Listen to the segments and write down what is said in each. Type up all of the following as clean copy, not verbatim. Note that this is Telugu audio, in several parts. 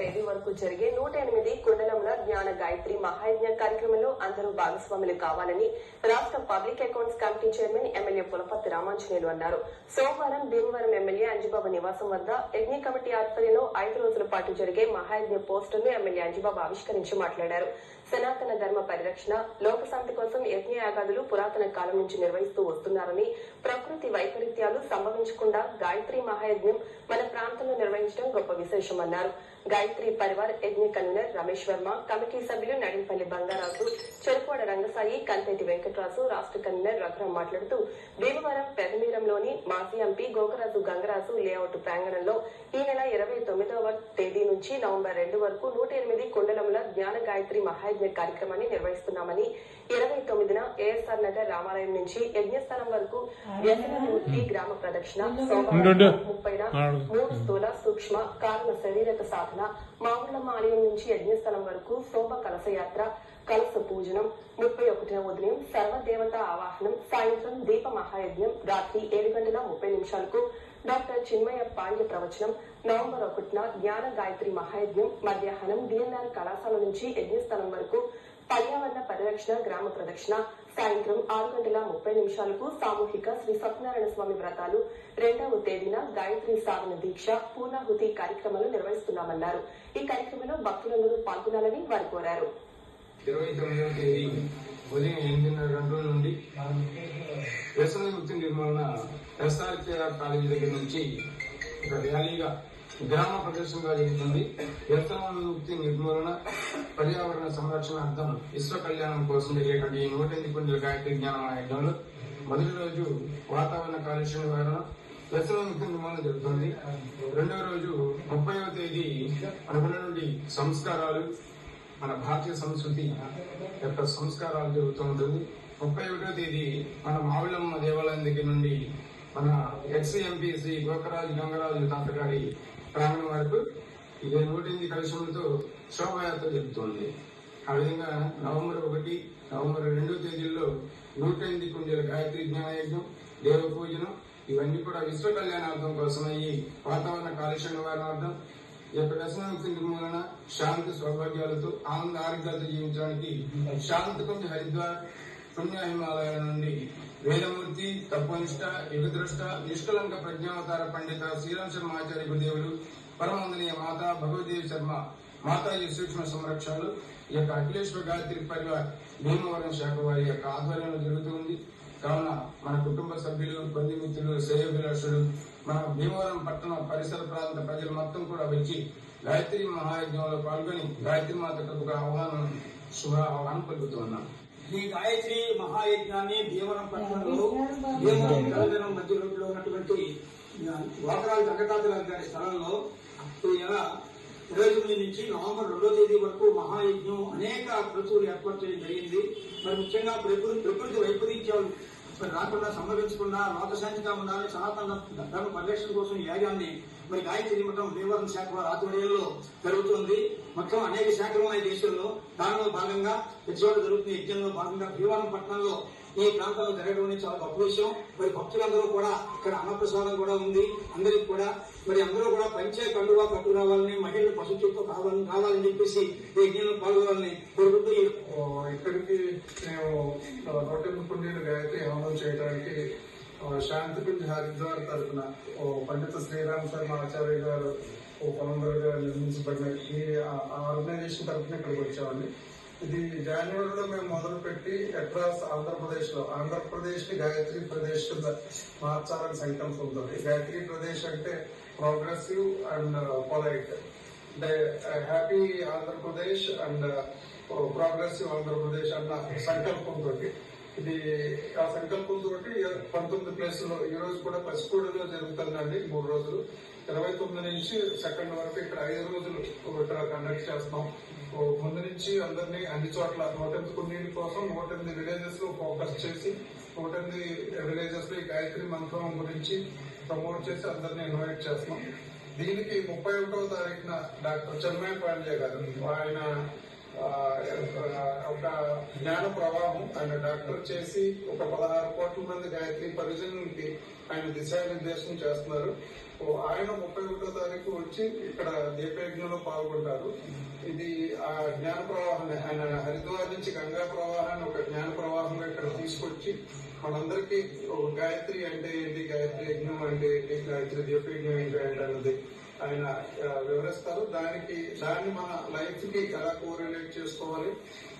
తేదీ వరకు జరిగే 108 కుండలముల జ్ఞాన గాయత్రి మహాయజ్ఞ కార్యక్రమంలో అందరూ భాగస్వాములు కావాలని రాష్ట్ర public accounts committee chairman MLA Pulaparthi Ramanjaneyulu అన్నారు. సోమవారం భీమవరం ఎమ్మెల్యే అంజిబాబు నివాసం వద్ద యజ్ఞ కమిటీ ఆధ్వర్యంలో 5 రోజుల పాటు జరిగే మహాయజ్ఞ పోస్టర్ను ఎమ్మెల్యే అంజిబాబు ఆవిష్కరించి మాట్లాడారు. సనాతన ధర్మ పరిరక్షణ, లోకశాంతి కోసం యజ్ఞ యాగాదులు పురాతన కాలం నుంచి నిర్వహిస్తూ వస్తున్నారని, ప్రకృతి వైపరీత్యాలు సంభవించకుండా గాయత్రి మహాయజ్ఞం మన ప్రాంతంలో నిర్వహించడం గొప్ప విశేషమన్నారు. గాయత్రి పరివార్ యజ్ఞ కన్వీనర్ రమేష్ వర్మ, కమిటీ సభ్యులు నడింపల్లి బంగారాజు, చెరుకోడ రంగసాయి, కంతేటి వెంకటరాజు, రాష్ట్ర కన్వీనర్ రఘురాం మాట్లాడుతూ భీమవరం పెదమీరంలోని మాజీ ఎంపీ గోకరాజు గంగరాజు లేఅవుట్ ప్రాంగణంలో ఈ నెల 29వ తేదీ నుంచి నవంబర్ 2 వరకు 108 కుండలముల జ్ఞాన గాయత్రి మహాయజ్ఞ కార్యక్రమాన్ని నిర్వహిస్తున్నామని, 29న ఏఎస్ఆర్ నగర్ రామాలయం నుంచి యజ్ఞస్థలం వరకు వ్యసనమూర్తి గ్రామ ప్రదక్షిణ, సోమవారం 30న 3 స్థూల సూక్ష్మ కారణ శరీరక సాధన, మావుళ్ళమ్మ ఆలయం నుంచి యజ్ఞస్థలం వరకు శోభ కలశయాత్ర, కలశ పూజనం, 31న ఉదయం సర్వదేవత ఆవాహనం, సాయంత్రం దీప మహాయజ్ఞం, రాత్రి 7:30 డాక్టర్ చిన్మయ పాండ్య ప్రవచనం, నవంబర్ 1న జ్ఞాన గాయత్రి మహాయజ్ఞం, మధ్యాహ్నం డిఎన్ఆర్ కళాశాల నుంచి యజ్ఞస్థలం వరకు పర్యావరణ పరిరక్షణ గ్రామ ప్రదక్షిణ, సాయంత్రం 6:30 సామూహిక శ్రీ సత్యనారాయణ స్వామి వ్రతాలు, 2వ తేదీన గాయత్రి సాధన దీక్ష, పూర్ణాహుతి కార్యక్రమాలు నిర్వహిస్తున్నామన్నారు. ఈ కార్యక్రమంలో భక్తులందరూ పాల్గొనాలని వారు కోరారు. 29వ తేదీ ఉదయం 8:30 గంటల నుండి వ్యసన ముక్తి నిర్మూలన ఎస్ఆర్కేఆర్ కాలేజీ దగ్గర నుంచి ఒక ర్యాలీగా గ్రామ ప్రదర్శనగా జరుగుతుంది. వ్యసన ముక్తి నిర్మూలన, పర్యావరణ సంరక్షణార్థం విశ్వ కళ్యాణం కోసం జరిగేటువంటి 108 కుండల గాయత్రి జ్ఞాన యజ్ఞంలో మొదటి రోజు వాతావరణ కాలుష్య నివారణ, వ్యసన ముక్తి నిర్మూలన జరుగుతుంది. 2వ రోజు 30వ తేదీ అనుకున్న నుండి సంస్కారాలు, మన భారతీయ సంస్కృతి యొక్క సంస్కారాలు జరుగుతూ ఉంటుంది. 31వ తేదీ మన మావుళ్ళమ్మ దేవాలయం దగ్గర నుండి మన ఎక్స్-ఎంపీ శ్రీ గోకరాజు గంగరాజు తాతగారి ప్రాంగణం వరకు ఇదే 108 కలశములతో శోభయాత్ర జరుగుతుంది. ఆ విధంగా నవంబర్ 1, నవంబర్ 2 తేదీల్లో 108 కుండల గాయత్రి జ్ఞానయజ్ఞం, దేవ పూజనం ఇవన్నీ కూడా విశ్వ కళ్యాణార్థం కోసమయ్యి వాతావరణ కాలుష్య నివారణార్థం, ఈ యొక్క వ్యసనముక్తి నిర్మూలన, శాంతి సౌభాగ్యాలతో ఆనంద ఆరోగ్యాలతో జీవించడానికి శాంతి కుంజ హరిద్వార్ పుణ్య హిమాలయాల నుండి వేదమూర్తి, తత్వనిష్ట, యుగద్రష్ట, నిష్కలంక ప్రజ్ఞావతార పండిత శ్రీరామ్ శర్మ ఆచార్య గురుదేవులు, పరమవందనీయ మాత భగవదేవి శర్మ మాతాజీ సూక్ష్మ సంరక్షణలు ఈ యొక్క అఖిలేశ్వర గాయత్రి పరివార్ భీమవరం శాఖ వారి యొక్క ఆధ్వర్యంలో జరుగుతుంది. కావున మన కుటుంబ సభ్యులు, బంధుమిత్రులు, శ్రేయోభిలాషులు, మన భీమవరం పట్టణ పరిసర ప్రాంత ప్రజలు మొత్తం కూడా వచ్చి గాయత్రి మహాయజ్ఞంలో పాల్గొని గాయత్రి మాతకు ఒక శుభ ఆహ్వానం పలుకుతున్నాం. ఈ గాయత్రి మహాయజ్ఞాన్ని భీమవరం పట్టణంలో భీమవరం తెలంగాణ మధ్య రోడ్లో ఉన్నటువంటి గోకరాజు వెంకటాద్రి గారి స్థలంలో ఈ నెల 29 నుంచి నవంబర్ 2వ తేదీ వరకు మహాయజ్ఞం అనేక క్రతువులు ఏర్పాటు చేయడం జరిగింది. మరి ముఖ్యంగా ప్రకృతి వైపరీత్యాలు రాకుండా సంభవించకుండా లోకశాంతిగా ఉండాలి, సనాతన ధర్మ పరిరక్షణ కోసం ఈ యాగాన్ని మరి గాయత్రి మఠం భీమవరం శాఖ వారి ఆధ్వర్యంలో జరుగుతుంది. మొత్తం అనేక శాఖలు ఉన్నాయి దేశంలో. దానిలో భాగంగా ప్రతి చోట జరుగుతున్న యజ్ఞంలో భాగంగా భీమవరం పట్టణంలో ఈ ప్రాంతంలో జరగడం అనేది చాలా గొప్ప విషయం. మరి భక్తులందరూ కూడా ఇక్కడ అన్నప్రసాదం కూడా ఉంది. అందరికి కూడా మరి అందరూ కూడా పంచే కండువా కట్టు రావాలని, మహిళలు పశువుతో కావాలని చెప్పేసి ఈ యజ్ఞంలో పాల్గొనాలని కోరుకుంటూ ఇక్కడికి మేము 108 కుండల గాయత్రి హవనం చేయడానికి శాంతికుంజ్ హరిద్వార్ తరఫున పండిత శ్రీరామ్ శర్మ ఆచార్య గారు ఫౌండర్ గా నిర్మించబడిన ఈ ఆర్గనైజేషన్ తరఫున ఇక్కడికి వచ్చామండి. ఇది జనవరిలో మేము మొదలు పెట్టి అక్రాస్ ఆంధ్రప్రదేశ్ ని గాయత్రి ప్రదేశ్ కింద మార్చాలని సంకల్పంతో. గాయత్రి ప్రదేశ్ అంటే progressive and polite, happy Andhra Pradesh and progressive Andhra Pradesh అన్న సంకల్పంతో ఇది ఆ సంకల్పంతో 19 ప్లేసుల్లో ఈ రోజు కూడా పసిపూడిలో జరుగుతుందండి. 3 రోజులు 29 నుంచి 2 వరకు ఇక్కడ 5 రోజులు ఇక్కడ కండక్ట్ చేస్తాం. ముందు నుంచి అందరినీ అన్ని చోట్ల 108 కుండీల కోసం 108 విలేజెస్ లో ఫోకస్ చేసి 108 విలేజెస్ లో ఈ గాయత్రి మంత్రం గురించి ప్రమోట్ చేసి అందరినీ ఇన్వైట్ చేస్తున్నాం. దీనికి 31వ తారీఖున డాక్టర్ చిన్మయ పాండ్య గారు, ఆయన ఒక జ్ఞాన ప్రవాహం, ఆయన డాక్టర్ చేసి ఒక 16 కోట్ల మంది గాయత్రి పరిజనులకి ఆయన దిశానిర్దేశం చేస్తున్నారు. ఆయన 31వ తారీఖు వచ్చి ఇక్కడ దీపయజ్ఞంలో పాల్గొంటారు. ఇది ఆ జ్ఞాన ప్రవాహాన్ని ఆయన హరిద్వార్ నుంచి గంగా ప్రవాహాన్ని ఒక జ్ఞాన ప్రవాహంగా ఇక్కడ తీసుకొచ్చి మనందరికీ ఒక గాయత్రి అంటే ఏంటి, గాయత్రి యజ్ఞం అంటే ఏంటి, గాయత్రి దీపయజ్ఞం ఏంటి అన్నది ఆయన వివరిస్తారు. దాన్ని మన లైఫ్ కి ఎలా కోరిలేట్ చేసుకోవాలి,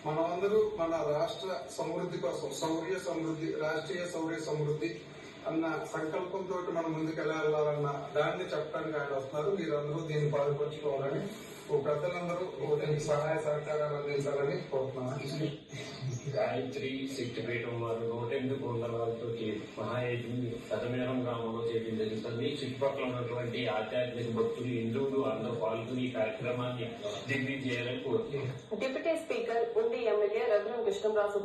మనమందరూ మన రాష్ట్ర సమృద్ధి కోసం శౌర్య సమృద్ధి, రాష్ట్రీయ శౌర్య సమృద్ధి అన్న సంకల్పంతో మనం ముందుకు ఎలా వెళ్ళాలన్న దాన్ని చెప్పడానికి ఆయన వస్తున్నారు. మీరందరూ దీన్ని పాల్పంచుకోవాలని, పెద్దలందరూ దీనికి సహాయ సహకారాలు అందించాలని కోరుతున్నాను. గాయత్రి శక్తిపీఠం వారు 108 బృందాలతో మహాయజ్ఞి సతమేరం గ్రామంలో చేయడం జరుగుతుంది. చుట్టుపక్కల ఉన్నటువంటి ఆధ్యాత్మిక భక్తులు, హిందువులు అందరూ పాల్గొని ఈ కార్యక్రమాన్ని దిగ్విజయం చేయాలని కోరుతున్నారు. డిప్యూటీ స్పీకర్ ఉండి ఎమ్మెల్యే రఘురాం కృష్ణంరాజు